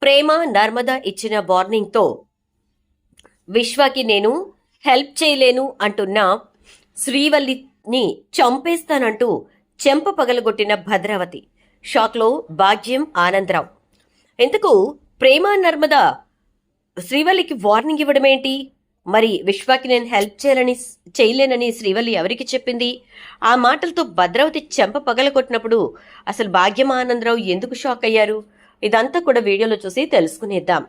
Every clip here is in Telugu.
ప్రేమ నర్మద ఇచ్చిన వార్నింగ్తో విశ్వకి నేను హెల్ప్ చేయలేను అంటున్న శ్రీవల్లిని చంపేస్తానంటూ చెంప పగలగొట్టిన భద్రావతి. షాక్లో భాగ్యం, ఆనందరావు. ఎందుకు ప్రేమ నర్మద శ్రీవల్లికి వార్నింగ్ ఇవ్వడమేంటి? మరి విశ్వకి నేను హెల్ప్ చేయలేనని శ్రీవల్లి ఎవరికి చెప్పింది? ఆ మాటలతో భద్రావతి చెంప పగలగొట్టినప్పుడు అసలు భాగ్యం, ఆనందరావు ఎందుకు షాక్ అయ్యారు? ఇదంతా కూడా వీడియోలో చూసి తెలుసుకునేద్దాం.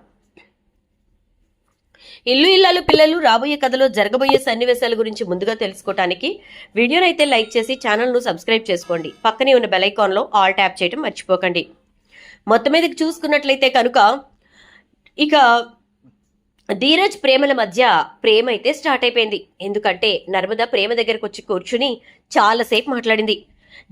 ఇల్లు ఇల్లాలు పిల్లలు రాబోయే కథలో జరగబోయే సన్నివేశాల గురించి ముందుగా తెలుసుకోవడానికి వీడియోను అయితే లైక్ చేసి ఛానల్ను సబ్స్క్రైబ్ చేసుకోండి. పక్కనే ఉన్న బెల్ ఐకాన్లో ఆల్ ట్యాప్ చేయడం మర్చిపోకండి. మొత్తం మీదకి చూసుకున్నట్లయితే కనుక ఇక ధీరజ్ ప్రేమల మధ్య ప్రేమ అయితే స్టార్ట్ అయిపోయింది. ఎందుకంటే నర్మద ప్రేమ దగ్గరకు వచ్చి కూర్చుని చాలాసేపు మాట్లాడింది.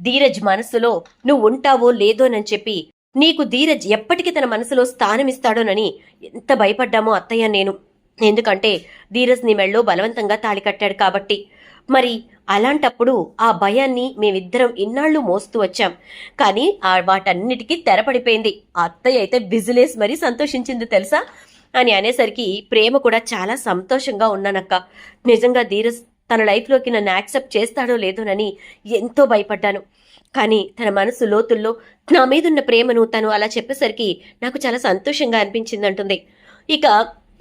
ధీరజ్ మనసులో నువ్వు ఉంటావో లేదోనని చెప్పి నీకు ధీరజ్ ఎప్పటికీ తన మనసులో స్థానం ఇస్తాడోనని ఎంత భయపడ్డామో అత్తయ్య నేను. ఎందుకంటే ధీరజ్ నీ మెళ్ళో బలవంతంగా తాళి కట్టాడు కాబట్టి. మరి అలాంటప్పుడు ఆ భయాన్ని మేమిద్దరం ఇన్నాళ్ళు మోస్తూ వచ్చాం. కానీ వాటన్నిటికీ తెరపడిపోయింది. ఆ అత్తయ్య అయితే బిజినెస్ మరీ సంతోషించింది తెలుసా అని అనేసరికి ప్రేమ కూడా చాలా సంతోషంగా ఉన్నానక్క. నిజంగా ధీరజ్ తన లైఫ్లోకి నన్ను యాక్సెప్ట్ చేస్తాడో లేదోనని ఎంతో భయపడ్డాను. కానీ తన మనసు లోతుల్లో నా మీదున్న ప్రేమను తను అలా చెప్పేసరికి నాకు చాలా సంతోషంగా అనిపించిందంటుంది. ఇక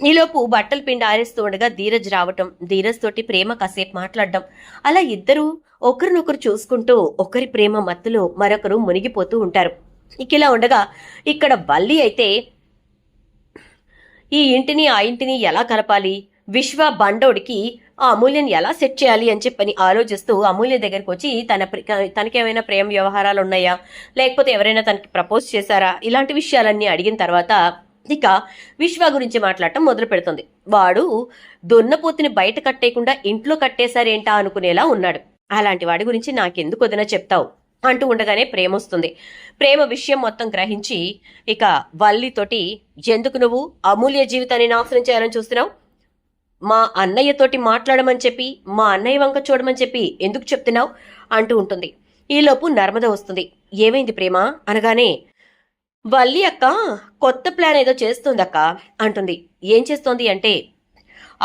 ఈలోపు బట్టలు పిండి ఆరేస్తూ ఉండగా ధీరజ్ రావటం, ధీరజ్ తోటి ప్రేమ కాసేపు మాట్లాడడం, అలా ఇద్దరు ఒకరినొకరు చూసుకుంటూ ఒకరి ప్రేమ మత్తులో మరొకరు మునిగిపోతూ ఉంటారు. ఇక ఇలా ఉండగా ఇక్కడ వల్లి అయితే ఈ ఇంటిని ఆ ఇంటిని ఎలా కలపాలి, విశ్వ బండోడికి ఆ అమూల్యని ఎలా సెట్ చేయాలి అని చెప్పని ఆలోచిస్తూ అమూల్య దగ్గరకు వచ్చి తనకేమైనా ప్రేమ వ్యవహారాలు ఉన్నాయా, లేకపోతే ఎవరైనా తనకి ప్రపోజ్ చేశారా, ఇలాంటి విషయాలన్నీ అడిగిన తర్వాత ఇక విశ్వ గురించి మాట్లాడటం మొదలు పెడుతుంది. వాడు దొన్నపోతుని బయట కట్టేయకుండా ఇంట్లో కట్టేశారేంటా అనుకునేలా ఉన్నాడు. అలాంటి వాడి గురించి నాకెందుకు వదినా చెప్తావు అంటూ ఉండగానే ప్రేమ వస్తుంది. ప్రేమ విషయం మొత్తం గ్రహించి ఇక వల్లితోటి ఎందుకు నువ్వు అమూల్య జీవితాన్ని నాశనం చేయాలని చూస్తున్నావు, మా అన్నయ్యతోటి మాట్లాడమని చెప్పి మా అన్నయ్య వంక చూడమని చెప్పి ఎందుకు చెప్తున్నావు అంటూ ఉంటుంది. ఈలోపు నర్మద వస్తుంది. ఏమైంది ప్రేమ అనగానే వల్లి అక్క కొత్త ప్లాన్ ఏదో చేస్తోందక్క అంటుంది. ఏం చేస్తోంది అంటే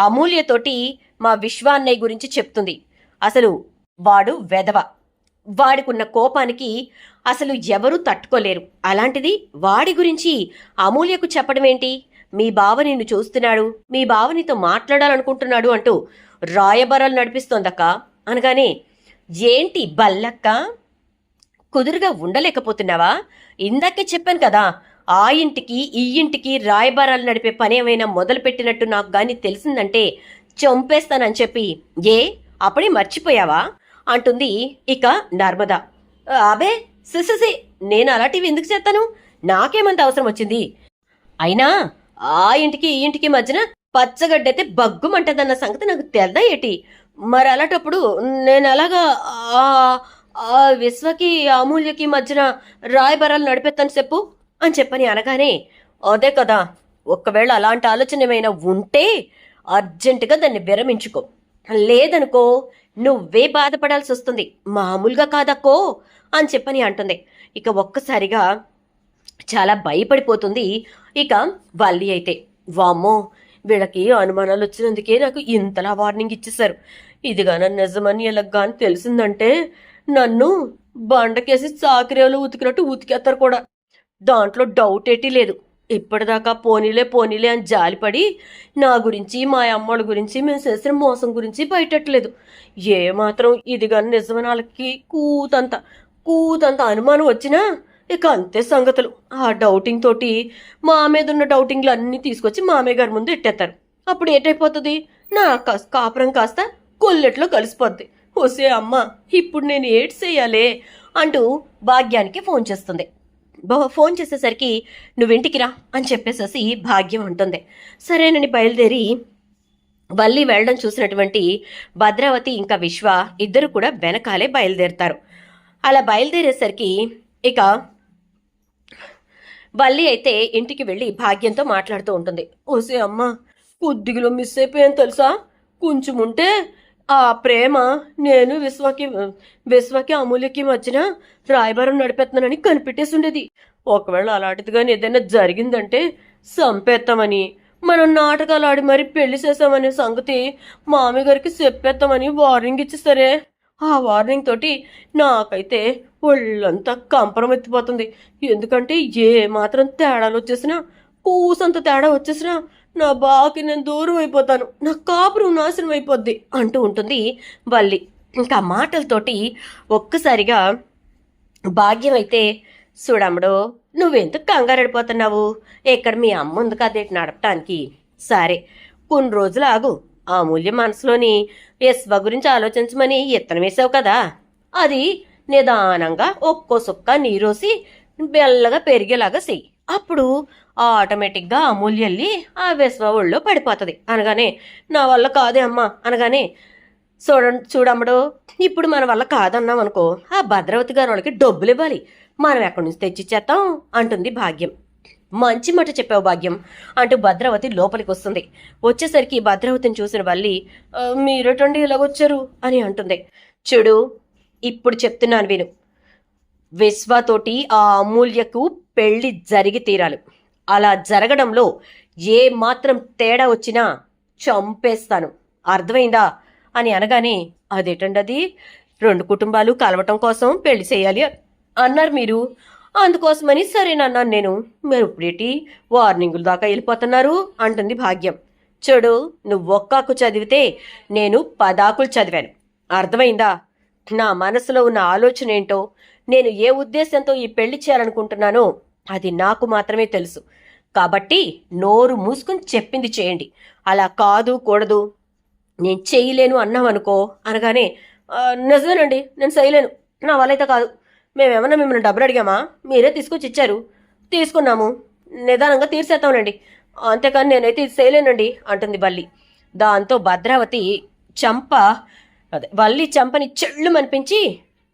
అమూల్యతోటి మా విశ్వ అన్నయ్య గురించి చెప్తుంది. అసలు వాడు వెధవ, వాడికున్న కోపానికి అసలు ఎవరూ తట్టుకోలేరు. అలాంటిది వాడి గురించి అమూల్యకు చెప్పడం ఏంటి? మీ బావ నిన్ను చూస్తున్నాడు, మీ బావ నీతో మాట్లాడాలనుకుంటున్నాడు అంటూ రాయబరాలు నడిపిస్తోందక్క అనగానే ఏంటి బల్లక్క కుదురుగా ఉండలేకపోతున్నావా? ఇందాకే చెప్పాను కదా, ఆ ఇంటికి ఈ ఇంటికి రాయబారాలు నడిపే పని ఏమైనా మొదలు పెట్టినట్టు నాకు గాని తెలిసిందంటే చంపేస్తానని చెప్పి అప్పుడే మర్చిపోయావా అంటుంది ఇక నర్మద. అబే సిసి, నేను అలాంటివి ఎందుకు చేస్తాను, నాకేమంత అవసరం వచ్చింది? అయినా ఆ ఇంటికి ఈ ఇంటికి మధ్యన పచ్చగడ్డైతే బగ్గుమంటదన్న సంగతి నాకు తెలదా ఏటి? మరి అలాంటప్పుడు నేను అలాగా ఆ విశ్వకి అమూల్యకి మధ్యన రాయబరాలు నడిపెత్తాను చెప్పు అని చెప్పని అనగానే అదే కదా, ఒకవేళ అలాంటి ఆలోచన ఏమైనా ఉంటే అర్జెంటుగా దాన్ని విరమించుకో, లేదనుకో నువ్వే బాధపడాల్సి వస్తుంది, మామూలుగా కాదక్కో అని చెప్పని అంటుంది. ఇక ఒక్కసారిగా చాలా భయపడిపోతుంది ఇక వల్లి అయితే. వామ్మో, వీళ్ళకి అనుమానాలు వచ్చినందుకే నాకు ఇంతలా వార్నింగ్ ఇచ్చేశారు. ఇదిగా నన్ను నిజమని ఎలాగా తెలిసిందంటే నన్ను బండకేసి చాకరేలు ఉతికినట్టు ఉతికేస్తారు కూడా, దాంట్లో డౌట్ ఏటీ లేదు. ఇప్పటిదాకా పోనీలే పోనీలే అని జాలిపడి నా గురించి మా అమ్మల గురించి మేము చేసిన మోసం గురించి బయటట్లేదు. ఏమాత్రం ఇదిగా నిజమని వాళ్ళకి కూతంత అనుమానం వచ్చినా ఇక అంతే సంగతులు. ఆ డౌటింగ్ తోటి మా మీద ఉన్న డౌటింగ్లు అన్నీ తీసుకొచ్చి మామయ్య గారి ముందు ఎట్టేస్తారు. అప్పుడు ఏటైపోతుంది, నా కాపురం కాస్త కొల్లెట్లో కలిసిపోద్ది. ఓసే అమ్మ, ఇప్పుడు నేను ఏడ్ చేయాలే అంటూ భాగ్యానికి ఫోన్ చేస్తుంది. ఫోన్ చేసేసరికి నువ్వింటికి రా అని చెప్పేసేసి భాగ్యం అంటుంది. సరేనని బయలుదేరి వల్లి వెళ్ళడం చూసినటువంటి భద్రావతి ఇంకా విశ్వ ఇద్దరు కూడా వెనకాలే బయలుదేరుతారు. అలా బయలుదేరేసరికి ఇక వల్లి అయితే ఇంటికి వెళ్ళి భాగ్యంతో మాట్లాడుతూ ఉంటుంది. ఓసే అమ్మ, కొద్దిగా మిస్ అయిపోయాను తెలుసా, కొంచెం ఉంటే ఆ ప్రేమ నేను విశ్వకి అమూల్యకి మధ్యన రాయబారం నడిపెత్తున్నానని కనిపెట్టేసి ఉండేది. ఒకవేళ అలాంటిది కానీ ఏదైనా జరిగిందంటే సంపేస్తామని, మనం నాటకాలు ఆడి మరీ పెళ్లి చేసామనే సంగతి మామయ్య గారికి చెప్పేస్తామని వార్నింగ్ ఇచ్చేసరే. ఆ వార్నింగ్ తోటి నాకైతే ఒళ్ళంతా కంపరం ఎత్తిపోతుంది. ఎందుకంటే ఏ మాత్రం తేడాలు వచ్చేసినా, కూసంత తేడా వచ్చేసినా నా బాకి నేను దూరం అయిపోతాను, నా కాపురం నాశనం అయిపోద్ది అంటూ ఉంటుంది వల్లి. ఇంకా మాటలతోటి ఒక్కసారిగా భాగ్యం అయితే, చూడమ్మడు నువ్వెందుకు కంగారెడిపోతున్నావు, ఇక్కడ మీ అమ్మ ఉంది కదేటి నడపటానికి. సరే కొన్ని రోజులు ఆగు, అమూల్య మనసులోని యశ్వ గురించి ఆలోచించమని ఇత్తనం వేసావు కదా, అది నిదానంగా ఒక్కో సుక్క నీరోసి బెల్లగా పెరిగేలాగా చెయ్యి. అప్పుడు ఆటోమేటిక్గా అమూల్యల్లి ఆ విశ్వ ఒళ్ళో పడిపోతుంది అనగానే, నా వల్ల కాదే అమ్మా అనగానే, చూడమ్మడు ఇప్పుడు మన వల్ల కాదన్నాం అనుకో, ఆ భద్రావతి గారి వాళ్ళకి డబ్బులు ఇవ్వాలి, మనం ఎక్కడి నుంచి తెచ్చిచ్చేస్తాం అంటుంది భాగ్యం. మంచి మాట చెప్పావు భాగ్యం అంటూ భద్రావతి లోపలికి వస్తుంది. వచ్చేసరికి భద్రావతిని చూసిన వల్లి, మీరేటండి ఇలాగొచ్చారు అని అంటుంది. చూడు ఇప్పుడు చెప్తున్నాను విను, విశ్వతోటి ఆ అమూల్యకు పెళ్లి జరిగి తీరాలి. అలా జరగడంలో ఏ మాత్రం తేడా వచ్చినా చంపేస్తాను, అర్థమైందా అని అనగానే, అదేటండి అది, 2 కుటుంబాలు కలవటం కోసం పెళ్లి చేయాలి అన్నారు మీరు, అందుకోసమని సరేనన్నాను నేను, మీరు ఇప్పుడేటి వార్నింగుల దాకా వెళ్ళిపోతున్నారు అంటుంది భాగ్యం. చూడు నువ్వు ఒక్కాకు చదివితే నేను 10 ఆకులు చదివాను, అర్థమైందా? నా మనసులో ఉన్న ఆలోచన ఏంటో, నేను ఏ ఉద్దేశంతో ఈ పెళ్లి చేయాలనుకుంటున్నానో అది నాకు మాత్రమే తెలుసు. కాబట్టి నోరు మూసుకుని చెప్పింది చేయండి, అలా కాదు కూడదు నేను చేయలేను అన్నామనుకో అనగానే, నిజమేనండి నేను చేయలేను, నా వల్ల అయితే కాదు, మేమేమన్నా మిమ్మల్ని డబ్బులు అడిగామా, మీరే తీసుకొచ్చి ఇచ్చారు, తీసుకున్నాము, నిదానంగా తీర్చేస్తామండి, అంతేకాని నేనైతే ఇది చేయలేనండి అంటుంది వల్లి. దాంతో భద్రావతి వల్లి చంపని చెళ్ళుమనిపించి,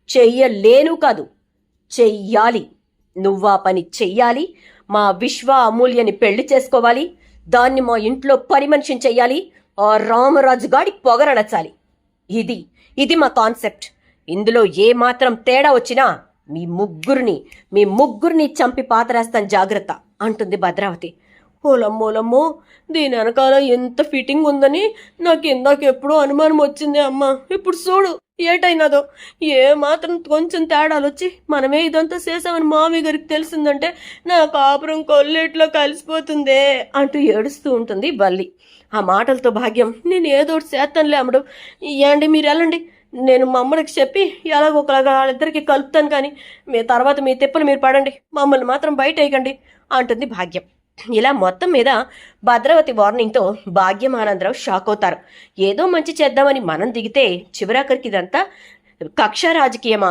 చెయ్యలేను కాదు చెయ్యాలి, నువ్వా పని చెయ్యాలి, మా విశ్వ అమూల్యని పెళ్లి చేసుకోవాలి, దాన్ని మా ఇంట్లో పని మనిషిని చెయ్యాలి, ఆ రామరాజు గాడి పొగరడచాలి, ఇది మా కాన్సెప్ట్. ఇందులో ఏ మాత్రం తేడా వచ్చినా మీ ముగ్గురిని చంపి పాతరేస్తాను జాగ్రత్త అంటుంది భద్రావతి. ఓలమ్మోలమ్మో, దీని వెనకాల ఎంత ఫిట్టింగ్ ఉందని నాకు ఇందాకెప్పుడో అనుమానం వచ్చింది అమ్మ, ఇప్పుడు చూడు ఏటైనాదో. ఏ మాత్రం కొంచెం తేడాలు వచ్చి మనమే ఇదంతా చేసామని మామయ్య గారికి తెలిసిందంటే నా కాపురం కొల్లేట్లో కలిసిపోతుందే అంటూ ఏడుస్తూ ఉంటుంది వల్లి. ఆ మాటలతో భాగ్యం, నేను ఏదో ఒకటి చేస్తానులే అమ్మడు, ఏండి మీరు వెళ్ళండి, నేను మా అమ్మడికి చెప్పి ఎలాగోకలాగా వాళ్ళిద్దరికి కలుపుతాను, కానీ మీ తర్వాత మీ తిప్పలు మీరు పడండి, మమ్మల్ని మాత్రం బయట వేయకండి అంటుంది భాగ్యం. ఇలా మొత్తం మీద భద్రావతి వార్నింగ్తో భాగ్యం ఆనందరావు షాక్ అవుతారు. ఏదో మంచి చేద్దామని మనం దిగితే చివరాఖరికి ఇదంతా కక్ష రాజకీయమా,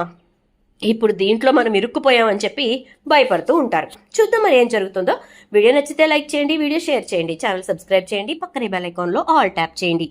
ఇప్పుడు దీంట్లో మనం ఇరుక్కుపోయామని చెప్పి భయపడుతూ ఉంటారు. చూద్దాం మరి ఏం జరుగుతుందో. వీడియో నచ్చితే లైక్ చేయండి, వీడియో షేర్ చేయండి, ఛానల్ సబ్స్క్రైబ్ చేయండి, పక్కనే బెల్ ఐకాన్లో ఆల్ ట్యాప్ చేయండి.